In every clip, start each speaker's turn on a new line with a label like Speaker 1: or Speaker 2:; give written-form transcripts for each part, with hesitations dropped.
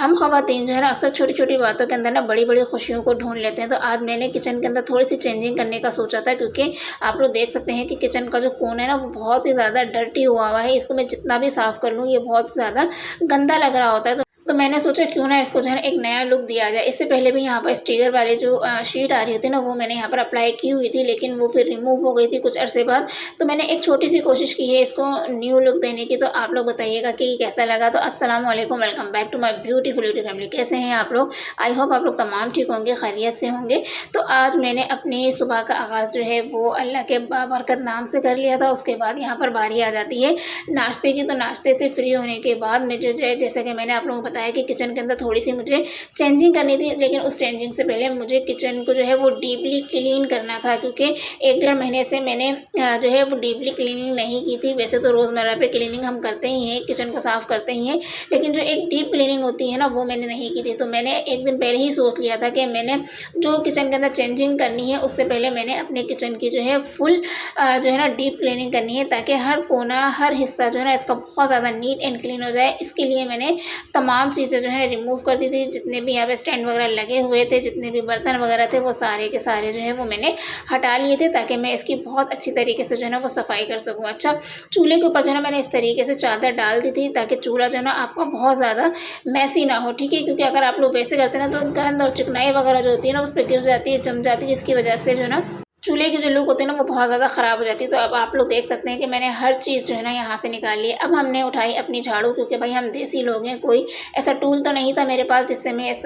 Speaker 1: हम ख़वातीन जो है ना अक्सर छोटी-छोटी बातों के अंदर ना बड़ी-बड़ी खुशियों को ढूँढ लेते हैं। तो आज मैंने किचन के अंदर थोड़ी-सी चेंजिंग करने का सोचा था, क्योंकि आप लोग देख सकते हैं कि किचन का जो कोना है ना वो बहुत ही ज़्यादा डर्टी हुआ है। इसको मैं जितना भी साफ़ कर लूँ ये बहुत ज़्यादा गंदा लग रहा होता है। तो मैंने सोचा क्यों ना इसको जो है ना एक नया लुक दिया जाए। इससे पहले भी यहाँ पर स्टिकर वाले जो शीट आ रही होती है ना वो मैंने यहाँ पर अप्लाई की हुई थी, लेकिन वो फिर रिमूव हो गई थी कुछ अरसे बाद। तो मैंने एक छोटी-सी कोशिश की है इसको न्यू लुक देने की। तो आप लोग बताइएगा कि कैसा लगा। तो अस्सलाम वालेकुम, welcome back to my beautiful YouTube family. कैसे हैं आप लोग? आई होप आप लोग तमाम ठीक होंगे, खैरियत से होंगे। तो आज मैंने अपनी सुबह का आगाज़ जो है वो अल्लाह के बाबरकत नाम से कर लिया था। उसके बाद यहाँ पर बारी आ जाती है नाश्ते की। तो नाश्ते से फ्री होने के बाद मुझे जो है, जैसा कि मैंने आप लोगों को बताया कि किचन के अंदर थोड़ी-सी मुझे चेंजिंग करनी थी, लेकिन उस चेंजिंग से पहले मुझे किचन को जो है वो डीपली क्लीन करना था, क्योंकि 1 डेढ़ महीने से मैंने जो है वो डीपली क्लीनिंग नहीं की थी। वैसे तो रोज़मर्रा पे क्लीनिंग हम करते ही हैं, किचन को साफ़ करते ही हैं, लेकिन जो एक डीप क्लीनिंग होती है ना वो मैंने नहीं की थी। तो मैंने 1 दिन पहले ही सोच लिया था कि मैंने जो किचन के अंदर चेंजिंग करनी है उससे पहले मैंने अपने किचन की जो है फुल जो है ना डीप क्लीनिंग करनी है, ताकि हर कोना, हर हिस्सा जो है ना इसका बहुत ज़्यादा नीट एंड क्लीन हो जाए। इसके लिए मैंने तमाम चीज़ें जो है रिमूव कर दी थी। जितने भी यहाँ पे स्टैंड वगैरह लगे हुए थे, जितने भी बर्तन वगैरह थे, वो सारे के सारे जो है वो मैंने हटा लिए थे, ताकि मैं इसकी बहुत अच्छी तरीके से जो है ना वो सफाई कर सकूँ। अच्छा, चूल्हे के ऊपर जो है ना मैंने इस तरीके से चादर डाल दी थी, ताकि चूल्हा जो है ना आपका बहुत ज़्यादा मैसी ना हो, ठीक है? क्योंकि अगर आप लोग वैसे करते हैं ना तो गंद और चिकनाई वगैरह जो होती है ना उस पे गिर जाती है, जम जाती है, जिसकी वजह से जो है ना चूल्हे की जो लुक होती है ना वो बहुत ज़्यादा ख़राब हो जाती है। तो अब आप लोग देख सकते हैं कि मैंने हर चीज़ जो है ना यहाँ से निकाल ली है। अब हमने उठाई अपनी झाड़ू, क्योंकि भाई हम देसी लोग हैं, कोई ऐसा टूल तो नहीं था मेरे पास जिससे मैं इस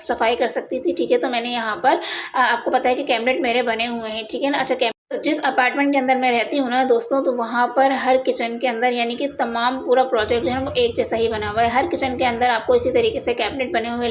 Speaker 1: सफाई कर सकती थी, ठीक है? तो मैंने यहाँ पर आपको पता है कि कैबिनेट मेरे बने हुए हैं, ठीक है ना? अच्छा, तो जिस अपार्टमेंट के अंदर मैं रहती हूँ ना दोस्तों, तो वहाँ पर हर किचन के अंदर यानी कि तमाम पूरा प्रोजेक्ट जो है ना वो एक जैसा ही बना हुआ है। हर किचन के अंदर आपको इसी तरीके से कैबिनेट बने हुए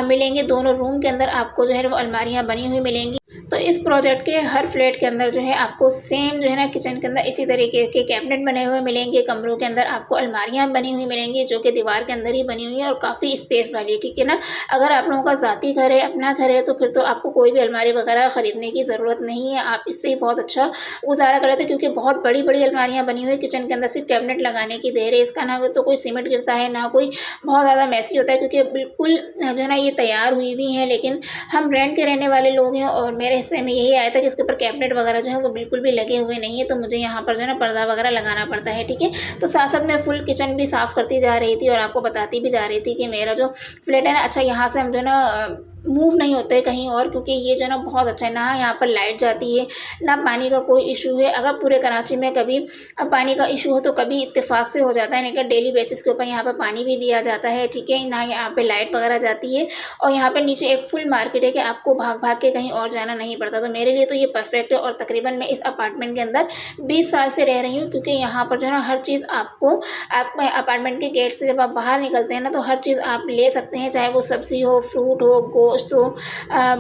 Speaker 1: मिलेंगे। दोनों रूम के अंदर आपको जो है वो अलमारियाँ बनी हुई मिलेंगी। तो इस प्रोजेक्ट के हर फ्लैट के अंदर जो है आपको सेम जो है ना किचन के अंदर इसी तरीके के कैबिनेट बने हुए मिलेंगे। कमरों के अंदर आपको अलमारियाँ बनी हुई मिलेंगी, जो कि दीवार के अंदर ही बनी हुई है और काफ़ी स्पेस वाली, ठीक है ना? अगर आप लोगों का ज़ाती घर है, अपना घर है, तो फिर तो आपको कोई भी अलमारी वगैरह ख़रीदने की ज़रूरत नहीं है। आप इससे ही बहुत अच्छा गुज़ारा कर लेते हैं, क्योंकि बहुत बड़ी-बड़ी अलमारियाँ बनी हुई है किचन के अंदर, सिर्फ़ कैबिनेट लगाने की देर है। इसका ना तो कोई सीमेंट गिरता है, ना कोई बहुत ज़्यादा मैसी होता है, क्योंकि बिल्कुल जो है ना ये तैयार हुई हुई हैं। लेकिन हम रेंट के रहने वाले लोग हैं और मेरे हिस्से में यही आया था कि इसके ऊपर कैबिनेट वगैरह जो है वो बिल्कुल भी लगे हुए नहीं है, तो मुझे यहाँ पर जो है ना पर्दा वगैरह लगाना पड़ता है, ठीक है? तो साथ-साथ मैं फुल किचन भी साफ़ करती जा रही थी और आपको बताती भी जा रही थी कि मेरा जो फ्लैट है ना, अच्छा यहाँ से हम जो है ना मूव नहीं होते कहीं और, क्योंकि ये जो है ना बहुत अच्छा है। ना यहाँ पर लाइट जाती है, ना पानी का कोई इशू है। अगर पूरे कराची में कभी पानी का इशू हो तो कभी इत्तेफाक से हो जाता है, नहीं कि डेली बेसिस के ऊपर यहाँ पर पानी भी दिया जाता है, ठीक है? ना यहाँ पे लाइट वगैरह जाती है, और यहाँ पे नीचे एक फुल मार्केट है कि आपको भाग-भाग के कहीं और जाना नहीं पड़ता। तो मेरे लिए तो ये परफेक्ट है, और तकरीबन मैं इस अपार्टमेंट के अंदर 20 साल से रह रही हूँ, क्योंकि यहाँ पर जो है ना हर चीज़ आपको आप अपार्टमेंट के गेट से जब आप बाहर निकलते हैं ना तो हर चीज़ आप ले सकते हैं, चाहे वो सब्ज़ी हो, फ्रूट हो, गोश्त हो,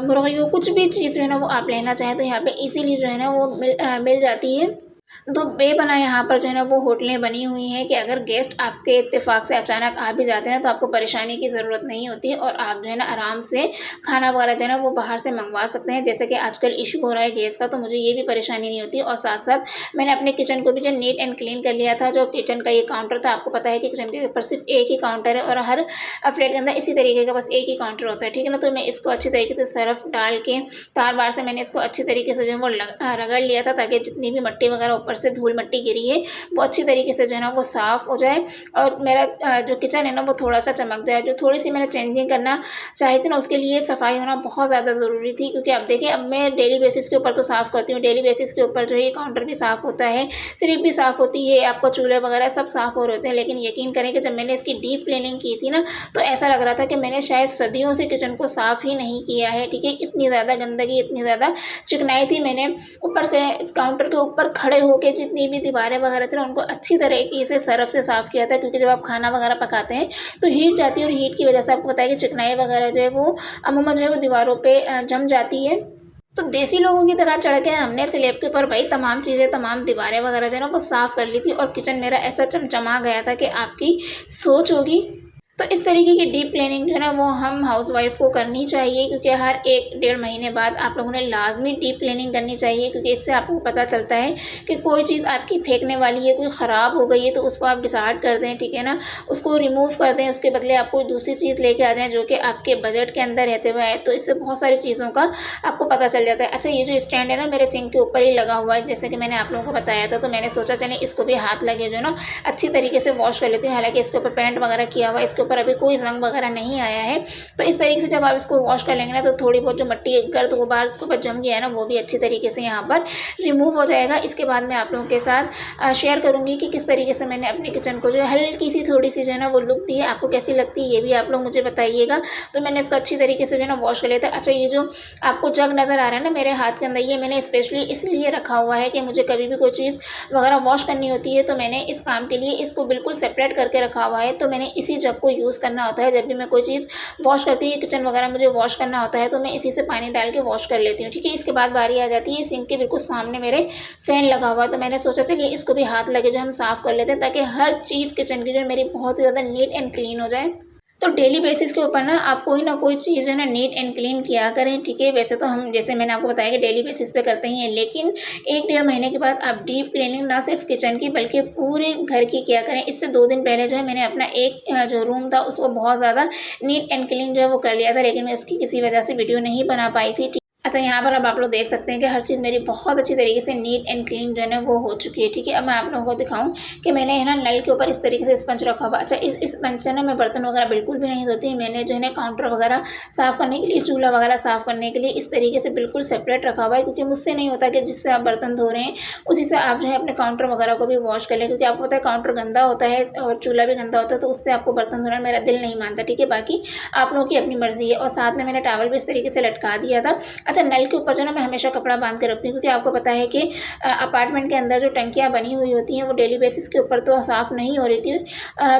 Speaker 1: मुर्गी हो, कुछ भी चीज़ जो है ना वो आप लेना चाहें तो यहाँ पे इजीली जो है ना वो मिल जाती है। तो बेपनाह यहाँ पर जो है ना वो होटलें बनी हुई हैं कि अगर गेस्ट आपके इत्तेफाक से अचानक आ भी जाते हैं ना तो आपको परेशानी की ज़रूरत नहीं होती, और आप जो है ना आराम से खाना वगैरह जो है ना वो बाहर से मंगवा सकते हैं। जैसे कि आजकल इशू हो रहा है गैस का, तो मुझे ये भी परेशानी नहीं होती। और साथ-साथ मैंने अपने किचन को भी जो नीट एंड क्लीन कर लिया था। जो किचन का ये काउंटर था, आपको पता है कि किचन के ऊपर सिर्फ़ एक ही काउंटर है और हर फ्लैट के अंदर इसी तरीके का बस एक ही काउंटर होता है, ठीक है ना? तो मैं इसको अच्छी तरीके से सर्फ़ डाल के तार-वार से मैंने इसको अच्छी तरीके से जो है वो रगड़ लिया था, ताकि जितनी भी मिट्टी वगैरह ऊपर से धूल मिट्टी गिरी है वो अच्छी तरीके से जो है ना वो साफ़ हो जाए, और मेरा जो किचन है ना वो थोड़ा-सा चमक जाए। जो थोड़ी-सी मैंने चेंजिंग करना चाही थी ना, उसके लिए सफाई होना बहुत ज़्यादा ज़रूरी थी, क्योंकि अब देखिए अब मैं डेली बेसिस के ऊपर तो साफ़ करती हूँ। डेली बेसिस के ऊपर जो है ये काउंटर भी साफ़ होता है, स्लिप भी साफ़ होती है, आपका चूल्हे वगैरह सब साफ़ हो रहे होते हैं। लेकिन यकीन करें कि जब मैंने इसकी डीप क्लीनिंग की थी ना, तो ऐसा लग रहा था कि मैंने शायद सदियों से किचन को साफ़ ही नहीं किया है, ठीक है? इतनी ज़्यादा गंदगी, इतनी ज़्यादा चिकनाई थी। मैंने ऊपर से इस काउंटर के ऊपर खड़े होके जितनी भी दीवारें वगैरह थी ना उनको अच्छी तरीके से सरफ़ से साफ़ किया था, क्योंकि जब आप खाना वगैरह पकाते हैं तो हीट जाती है, और हीट की वजह से आपको पता है कि चिकनाई वगैरह जो है वो अमूमन जो है वो दीवारों पे जम जाती है। तो देसी लोगों की तरह चढ़ के हमने स्लैब के ऊपर भाई तमाम चीज़ें, तमाम दीवारें वगैरह जो है ना वो साफ़ कर ली थी, और किचन मेरा ऐसा चमचमा गया था कि आपकी सोच होगी। तो इस तरीके की डीप प्लानिंग जो है ना वो हम हाउसवाइफ को करनी चाहिए, क्योंकि हर 1 डेढ़ महीने बाद आप लोगों ने लाज़मी डीप प्लानिंग करनी चाहिए, क्योंकि इससे आपको पता चलता है कि कोई चीज़ आपकी फेंकने वाली है, कोई ख़राब हो गई है तो उसको आप डिसार्ड कर दें, ठीक है ना? उसको रिमूव कर दें, उसके बदले आप कोई दूसरी चीज़ लेके आ जाएँ जो कि आपके बजट के अंदर रहते हुए आए, तो इससे बहुत सारी चीज़ों का आपको पता चल जाता है। अच्छा, ये जो स्टैंड है ना मेरे सिंक के ऊपर ही लगा हुआ है, जैसे कि मैंने आप लोगों को बताया था, तो मैंने सोचा चलें इसको भी हाथ लगे जो है ना अच्छी तरीके से वॉश कर लेती हूँ। हालाँकि इसके ऊपर पेंट वगैरह किया हुआ है, इसके ऊपर अभी कोई ज़ंग वगैरह नहीं आया है। तो इस तरीके से जब आप इसको वॉश कर लेंगे ना तो थोड़ी बहुत जो मिट्टी, गर्द, गुबार इसके ऊपर जम गया है ना वो भी अच्छी तरीके से यहाँ पर रिमूव हो जाएगा। इसके बाद मैं आप लोगों के साथ शेयर करूँगी कि किस तरीके से मैंने अपने किचन को जो है हल्की सी थोड़ी-सी जो है ना वो लुक दी है। आपको कैसी लगती है ये भी आप लोग मुझे बताइएगा। तो मैंने इसको अच्छी तरीके से जो है ना वॉश कर लिया था। अच्छा, ये जो आपको जग नज़र आ रहा है ना मेरे हाथ के अंदर, ये मैंने स्पेशली इसलिए रखा हुआ है कि मुझे कभी भी कोई चीज़ वगैरह वॉश करनी होती है तो मैंने इस काम के लिए इसको बिल्कुल सेपरेट करके रखा हुआ है। तो मैंने इसी जग को यूज़ करना होता है जब भी मैं कोई चीज़ वॉश करती हूँ, किचन वगैरह मुझे वॉश करना होता है तो मैं इसी से पानी डाल के वॉश कर लेती हूँ, ठीक है। इसके बाद बारी आ जाती है सिंक के बिल्कुल सामने मेरे फ़ैन लगा हुआ है, तो मैंने सोचा चलिए इसको भी हाथ लगे जो हम साफ़ कर लेते हैं, ताकि हर चीज़ किचन की जो है मेरी बहुत ही ज़्यादा नीट एंड क्लीन हो जाए। तो डेली बेसिस के ऊपर ना आप कोई ना कोई चीज़ जो है ना नीट एंड क्लीन किया करें, ठीक है। वैसे तो हम, जैसे मैंने आपको बताया कि डेली बेसिस पे करते ही हैं, लेकिन 1 डेढ़ महीने के बाद आप डीप क्लीनिंग ना सिर्फ किचन की बल्कि पूरे घर की किया करें। इससे 2 दिन पहले जो है मैंने अपना एक जो रूम था उसको बहुत ज़्यादा नीट एंड क्लीन जो है वो कर लिया था, लेकिन मैं उसकी किसी वजह से वीडियो नहीं बना पाई थी। अच्छा, यहाँ पर अब आप लोग देख सकते हैं कि हर चीज़ मेरी बहुत अच्छी तरीके से नीट एंड क्लीन जो है ना वो हो चुकी है, ठीक है। अब मैं आप लोगों को दिखाऊँ कि मैंने है ना नल के ऊपर इस तरीके से स्पंज रखा हुआ। अच्छा, इस स्पंज से ना मैं बर्तन वगैरह बिल्कुल भी नहीं धोती। मैंने जो है ना काउंटर वगैरह साफ़ करने के लिए, चूल्हा वगैरह साफ़ करने के लिए इस तरीके से बिल्कुल सेपरेट रखा हुआ है, क्योंकि मुझसे नहीं होता कि जिससे आप बर्तन धो रहे हैं उसी से आप जो है अपने काउंटर वगैरह को भी वॉश कर लें, क्योंकि आपको पता है काउंटर गंदा होता है और चूल्हा भी गंदा होता है, तो उससे आपको बर्तन धोना मेरा दिल नहीं मानता, ठीक है। बाकी आप लोगों की अपनी मर्ज़ी है। और साथ में मैंने टॉवल भी इस तरीके से लटका दिया था। अच्छा, नल के ऊपर जो मैं हमेशा कपड़ा बांध के रखती हूँ, क्योंकि आपको पता है कि अपार्टमेंट के अंदर जो टंकियाँ बनी हुई होती हैं वो डेली बेसिस के ऊपर तो साफ़ नहीं हो रही थी।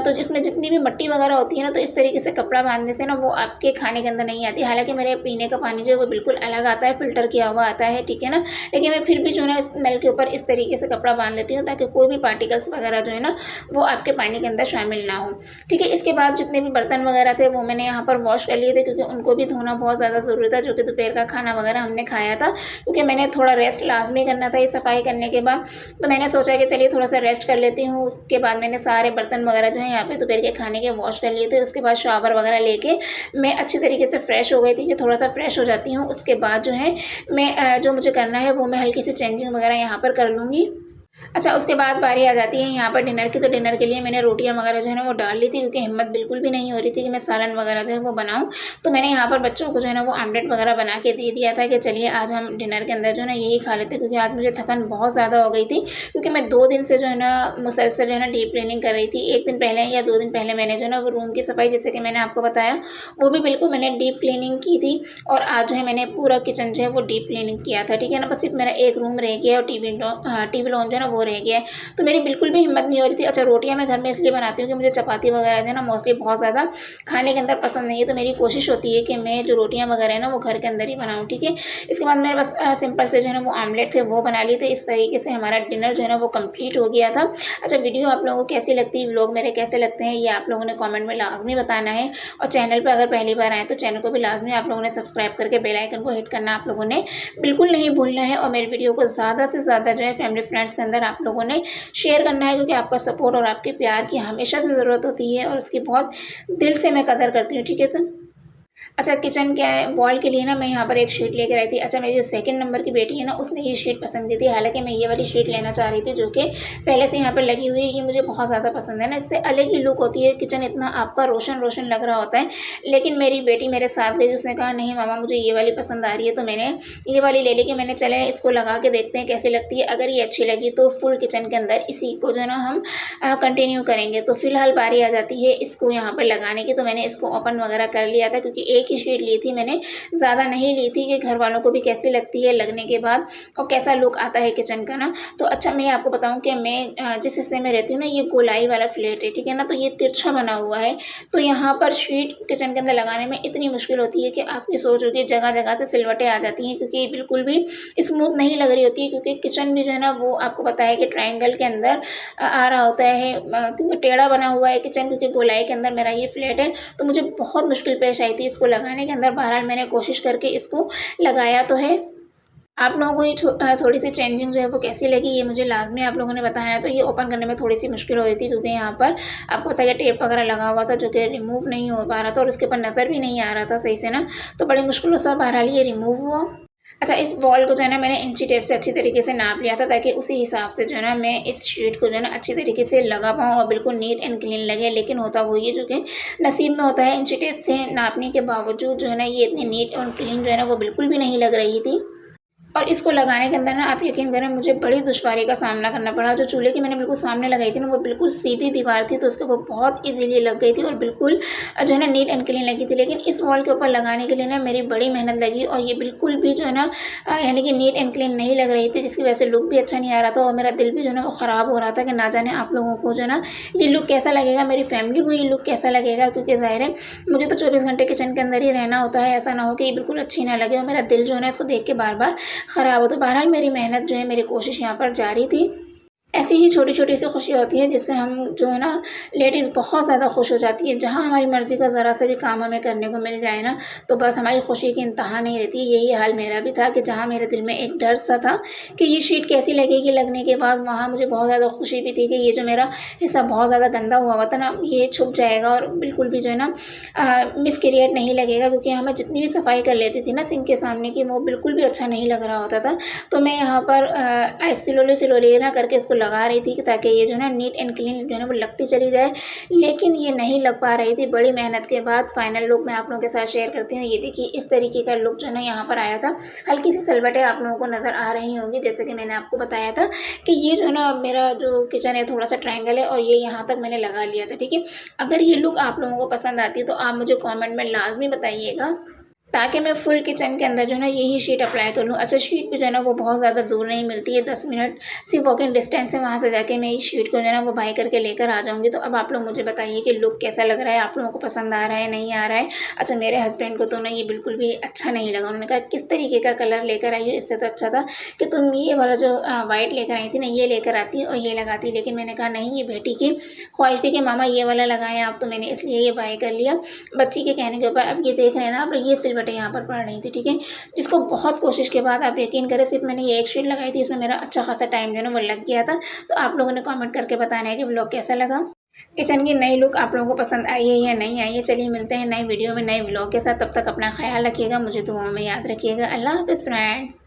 Speaker 1: तो जिसमें जितनी भी मिट्टी वगैरह होती है ना, तो इस तरीके से कपड़ा बांधने से ना वो आपके खाने के अंदर नहीं आती। हालांकि मेरे पीने का पानी जो है वो बिल्कुल अलग आता है, फ़िल्टर किया हुआ आता है, ठीक है ना। लेकिन मैं फिर भी जो है ना इस नल के ऊपर इस तरीके से कपड़ा बांध लेती हूँ, ताकि कोई भी पार्टिकल्स वगैरह जो है ना वो आपके पानी के अंदर शामिल ना हो, ठीक है। इसके बाद जितने भी बर्तन वगैरह थे वो मैंने यहाँ पर वॉश कर लिए थे, क्योंकि उनको भी धोना बहुत ज़्यादा ज़रूरी था, जो कि दोपहर का खाना वगैरह हमने खाया था। क्योंकि मैंने थोड़ा रेस्ट लाज़मी करना था ये सफाई करने के बाद, तो मैंने सोचा कि चलिए थोड़ा सा रेस्ट कर लेती हूँ। उसके बाद मैंने सारे बर्तन वगैरह जो है यहाँ पे दोपहर के खाने के वॉश कर लिए थे। उसके बाद शावर वगैरह लेके मैं अच्छी तरीके से फ्रेश हो गई थी, कि थोड़ा सा फ्रेश हो जाती हूँ। उसके बाद जो है मैं जो मुझे करना है वो मैं हल्की सी चेंजिंग वगैरह यहाँ पर कर लूँगी। अच्छा, उसके बाद बारी आ जाती है यहाँ पर डिनर की। तो डिनर के लिए मैंने रोटियाँ वगैरह जो है ना वो डाल ली थी, क्योंकि हिम्मत बिल्कुल भी नहीं हो रही थी कि मैं सालन वगैरह जो है वो बनाऊँ। तो मैंने यहाँ पर बच्चों को जो है ना वो ऑमलेट वगैरह बना के दे दिया था कि चलिए आज हम डिनर के अंदर जो है ना यही खा लेते हैं, क्योंकि आज मुझे थकान बहुत ज़्यादा हो गई थी, क्योंकि मैं 2 दिन से जो है ना मुसलसल जो है ना डीप क्लीनिंग कर रही थी। 1 दिन पहले या 2 दिन पहले मैंने जो है ना वो रूम की सफाई, जैसे कि मैंने आपको बताया, वो भी बिल्कुल मैंने डीप क्लीनिंग की थी। और आज जो है मैंने पूरा किचन जो है वो डीप क्लीनिंग किया था, ठीक है ना। बस सिर्फ मेरा एक रूम रह गया है और टीवी लॉन जो है ना वो रह गया है। तो मेरी बिल्कुल भी हिम्मत नहीं हो रही थी। अच्छा, रोटियाँ मैं घर में इसलिए बनाती हूँ कि मुझे चपाती वगैरह जो है ना मोस्टली बहुत ज़्यादा खाने के अंदर पसंद नहीं है, तो मेरी कोशिश होती है कि मैं जो रोटियाँ वगैरह है ना वो घर के अंदर ही बनाऊँ, ठीक है। इसके बाद मेरे बस सिंपल से जो है ना वो ऑमलेट थे वो बना लिए थे। इस तरीके से हमारा डिनर जो है ना वो कंप्लीट हो गया था। अच्छा, वीडियो आप लोगों को कैसी लगती है, व्लॉग मेरे कैसे लगते हैं, ये आप लोगों ने कमेंट में लाजमी बताना है। और चैनल पर अगर पहली बार आए तो चैनल को भी लाजमी आप लोगों ने सब्सक्राइब करके बेल आइकन को हिट करना आप लोगों ने बिल्कुल नहीं भूलना है। और मेरे वीडियो को ज़्यादा से ज़्यादा जो है फैमिली फ्रेंड्स के अंदर आप लोगों ने शेयर करना है, क्योंकि आपका सपोर्ट और आपके प्यार की हमेशा से ज़रूरत होती है और उसकी बहुत दिल से मैं कदर करती हूँ, ठीक है। तो अच्छा, किचन के वॉल के लिए ना मैं यहाँ पर एक शीट लेकर आई थी। अच्छा, मेरी जो सेकंड नंबर की बेटी है ना उसने ये शीट पसंद की थी। हालाँकि मैं ये वाली शीट लेना चाह रही थी जो कि पहले से यहाँ पर लगी हुई है। ये मुझे बहुत ज़्यादा पसंद है ना, इससे अलग ही लुक होती है, किचन इतना आपका रोशन-रोशन लग रहा होता है। लेकिन मेरी बेटी मेरे साथ गई, उसने कहा नहीं मम्मा मुझे ये वाली पसंद आ रही है, तो मैंने ये वाली ले ली कि मैंने चले इसको लगा के देखते हैं कैसी लगती है। अगर ये अच्छी लगी तो फुल किचन के अंदर इसी को जो है ना हम कंटिन्यू करेंगे। तो फिलहाल बारी आ जाती है इसको यहाँ पर लगाने की। तो मैंने इसको ओपन वगैरह कर लिया था, क्योंकि एक ही शीट ली थी मैंने, ज़्यादा नहीं ली थी कि घर वालों को भी कैसी लगती है लगने के बाद और कैसा लुक आता है किचन का ना। तो अच्छा मैं आपको बताऊँ कि मैं जिस हिस्से में रहती हूँ ना, ये गोलाई वाला फ्लैट है, ठीक है ना, तो ये तिरछा बना हुआ है। तो यहाँ पर शीट किचन के अंदर लगाने में इतनी मुश्किल होती है कि आप ये सोचोगे जगह जगह से सिलवटें आ जाती हैं, क्योंकि ये बिल्कुल भी स्मूथ नहीं लग रही होती है, क्योंकि किचन भी जो है ना वो आपको पता है कि ट्रायंगल के अंदर आ रहा होता है, क्योंकि टेढ़ा बना हुआ है किचन, क्योंकि गोलाई के अंदर मेरा ये फ्लैट है। तो मुझे बहुत मुश्किल पेश आई थी इसको लगाने के अंदर। बहरहाल मैंने कोशिश करके इसको लगाया तो है। आप लोगों को ये थोड़ी-सी चेंजिंग जो है वो कैसी लगी, ये मुझे लाज़मी आप लोगों ने बताना है। तो ये ओपन करने में थोड़ी-सी मुश्किल हो रही थी, क्योंकि यहाँ पर आपको पता है कि टेप वगैरह लगा हुआ था जो कि रिमूव नहीं हो पा रहा था और उसके ऊपर नज़र भी नहीं आ रहा था सही से ना, तो बड़ी मुश्किलों से बहरहाल ये रिमूव हुआ। अच्छा, इस वॉल को जो है ना मैंने इंची टेप से अच्छी तरीके से नाप लिया था, ताकि उसी हिसाब से जो है ना मैं इस शीट को जो है ना अच्छी तरीके से लगा पाऊँ और बिल्कुल नीट एंड क्लीन लगे। लेकिन होता वही है जो कि नसीब में होता है, इंची टेप से नापने के बावजूद जो है ना ये इतनी नीट और क्लीन जो है ना वो बिल्कुल भी नहीं लग रही थी। और इसको लगाने के अंदर ना आप यकीन करें मुझे बड़ी दुश्वारी का सामना करना पड़ा। जो चूल्हे की मैंने बिल्कुल सामने लगाई थी ना, वो बिल्कुल सीधी दीवार थी, तो उसके वो बहुत ईज़िली लग गई थी और बिल्कुल जो है ना नीट एंड क्लीन लगी थी। लेकिन इस वॉल के ऊपर लगाने के लिए ना मेरी बड़ी मेहनत लगी और ये बिल्कुल भी जो है ना यानी कि नीट एंड क्लीन नहीं लग रही थी, जिसकी वजह से लुक भी अच्छा नहीं आ रहा था और मेरा दिल भी जो है ना वो ख़राब हो रहा था कि ना जाने आप लोगों को जो है ना ये लुक कैसा लगेगा, मेरी फैमिली को ये लुक कैसा लगेगा, क्योंकि ज़ाहिर है मुझे तो 24 घंटे किचन के अंदर ही रहना होता है। ऐसा ना हो कि ये बिल्कुल अच्छी ना लगे और मेरा दिल जो है ना इसको देख के बार-बार ख़राब हो। तो बहरहाल मेरी मेहनत जो है, मेरी कोशिश यहाँ पर जारी थी। ऐसी ही छोटी-छोटी सी खुशी होती है जिससे हम जो है ना लेडीज़ बहुत ज़्यादा खुश हो जाती है। जहाँ हमारी मर्ज़ी का ज़रा सा भी काम हमें करने को मिल जाए ना, तो बस हमारी खुशी की इंतहा नहीं रहती। यही हाल मेरा भी था कि जहाँ मेरे दिल में एक डर सा था कि ये शीट कैसी लगेगी लगने के बाद, वहाँ मुझे बहुत ज़्यादा खुशी भी थी कि ये जो मेरा हिस्सा बहुत ज़्यादा गंदा हुआ हुआ था ना, ये छुप जाएगा और बिल्कुल भी जो है ना मिसक्रिएट नहीं लगेगा, क्योंकि यहाँ मैं जितनी भी सफाई कर लेती थी ना सिंक के सामने की, वो बिल्कुल भी अच्छा नहीं लग रहा होता था। तो मैं यहाँ पर स्लोली ना करके इसको लगा रही थी कि ताकि ये जो है ना नीट एंड क्लीन जो है ना वो लगती चली जाए, लेकिन ये नहीं लग पा रही थी। बड़ी मेहनत के बाद फाइनल लुक मैं आप लोगों के साथ शेयर करती हूँ। ये देखिए इस तरीके का लुक जो है ना यहाँ पर आया था। हल्की सी सिलवटें आप लोगों को नज़र आ रही होंगी, जैसे कि मैंने आपको बताया था कि ये जो है ना मेरा जो किचन है थोड़ा सा ट्रायंगल है और ये यहाँ तक मैंने लगा लिया था, ठीक है। अगर ये लुक आप लोगों को पसंद आती है तो आप मुझे कमेंट में लाजमी बताइएगा, ताकि मैं फुल किचन के अंदर जो है ना यही शीट अप्लाई कर लूँ। अच्छा, शीट भी जो है ना वो बहुत ज़्यादा दूर नहीं मिलती है, 10 मिनट सिर्फ वॉकिंग डिस्टेंस है, वहाँ से जाके मैं इस शीट को जो है ना वो बाय करके लेकर आ जाऊँगी। तो अब आप लोग मुझे बताइए कि लुक कैसा लग रहा है, आप लोगों को पसंद आ रहा है, नहीं आ रहा है। अच्छा, मेरे हस्बैंड को तो ना ये बिल्कुल भी अच्छा नहीं लगा। उन्होंने कहा किस तरीके का कलर लेकर आई हो, इससे तो अच्छा था कि तुम ये वाला जो वाइट लेकर आई थी ना, ये लेकर आती और ये लगाती। लेकिन मैंने कहा नहीं, ये बेटी की ख्वाहिश थी कि मामा ये वाला लगाएँ आप, तो मैंने इसलिए ये बाय कर लिया बच्ची के कहने के ऊपर। अब ये देख रहे हैं ना आप, ये सिलवटें यहाँ पर पड़ रही थी, ठीक है, जिसको बहुत कोशिश के बाद आप यकीन करें सिर्फ मैंने ये एक शीट लगाई थी, इसमें मेरा अच्छा खासा टाइम जो है ना वो लग गया था। तो आप लोगों ने कमेंट करके बताना है कि व्लॉग कैसा लगा, किचन की नई लुक आप लोगों को पसंद आई है या नहीं आई है। चलिए मिलते हैं नई वीडियो में नए व्लॉग के साथ, तब तक अपना ख्याल रखिएगा, मुझे दुआओं में याद रखिएगा। अल्लाह हाफ़िज़ फ्रेंड्स।